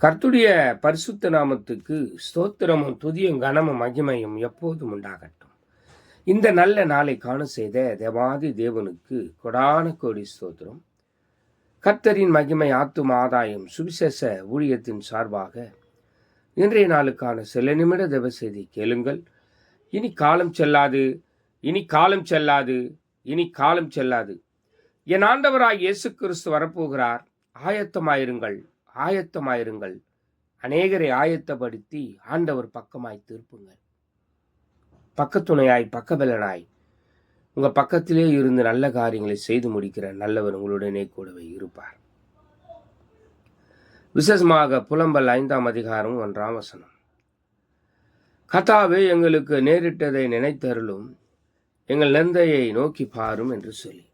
கர்த்தருடைய பரிசுத்த நாமத்துக்கு ஸ்தோத்திரமும் துதியும் கனமும் மகிமையும் எப்போதும் உண்டாகட்டும். இந்த நல்ல நாளை காண செய்த தேவாதி தேவனுக்கு கொடான கோடி ஸ்தோத்திரம். கர்த்தரின் மகிமை ஆத்தும ஆதாயம் சுவிசேஷ ஊழியத்தின் சார்பாக இன்றைய நாளுக்கான சில நிமிட தேவ செய்தி கேளுங்கள். இனி காலம் செல்லாது, இனி காலம் செல்லாது, இனி காலம் செல்லாது. என் ஆண்டவராய் இயேசு கிறிஸ்து வரப்போகிறார். ஆயத்தமாயிருங்கள், ஆயத்தமாயிருங்கள். அநேகரை ஆயத்தப்படுத்தி ஆண்டவர் பக்கமாய் திருப்புங்கள். பக்கத்துணையாய், பக்கபலனாய் உங்க பக்கத்திலே இருந்து நல்ல காரியங்களை செய்து முடிக்கிற நல்லவர் உங்களுடனே கூடவே இருப்பார். விசேஷமாக புலம்பல் 5ஆம் அதிகாரம் 1ஆம் வசனம். கர்த்தாவே, எங்களுக்கு நேரிட்டதை நினைத்தருளும், எங்கள் நந்தையை நோக்கி பாரும் என்று சொல்லி.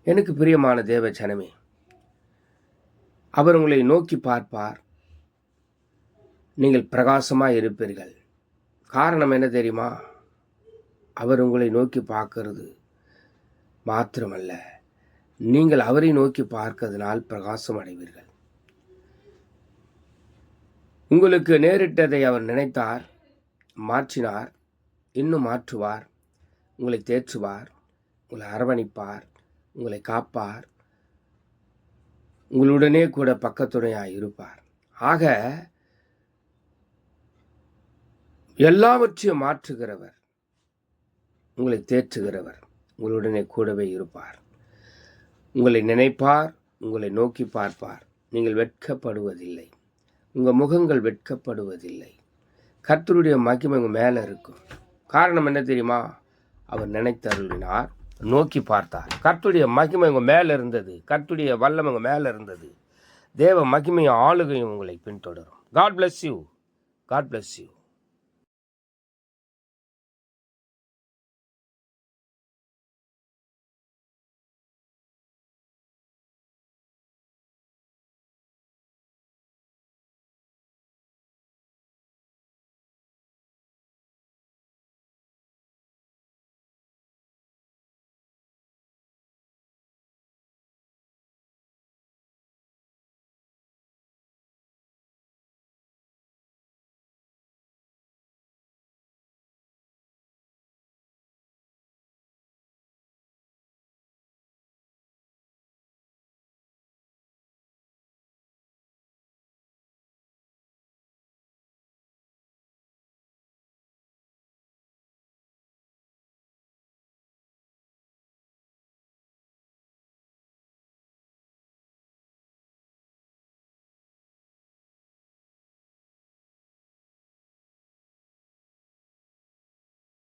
எனக்கு பிரியமான தேவ ஜனமே, அவர் உங்களை நோக்கி பார்ப்பார். நீங்கள் பிரகாசமாய் இருப்பீர்கள். காரணம் என்ன தெரியுமா? அவர் உங்களை நோக்கி பார்க்கிறது மாத்திரமல்ல, நீங்கள் அவரை நோக்கி பார்க்கிறதுனால் பிரகாசம் அடைவீர்கள். உங்களுக்கு நேரிட்டதை அவர் நினைத்தார், மாற்றினார், இன்னும் மாற்றுவார். உங்களை தேற்றுவார், உங்களை அரவணைப்பார், உங்களை காப்பார், உங்களுடனே கூட பக்கத்துணையாய் இருப்பார். ஆக எல்லாவற்றையும் மாற்றுகிறவர், உங்களை தேற்றுகிறவர் உங்களுடனே கூடவே இருப்பார். உங்களை நினைப்பார், உங்களை நோக்கி பார்ப்பார். நீங்கள் வெட்கப்படுவதில்லை, உங்கள் முகங்கள் வெட்கப்படுவதில்லை. கர்த்தருடைய மகிமை உங்கள் மேலே இருக்கும். காரணம் என்ன தெரியுமா? அவர் நினைத்தருளினார், நோக்கி பார்த்தார். கர்த்தருடைய மகிமை உங்கள் மேலே இருந்தது, கர்த்தருடைய வல்லமை உங்கள் மேலே இருந்தது. தேவ மகிமையும் ஆளுகையும் உங்களை பின்தொடரும். God bless you. God bless you.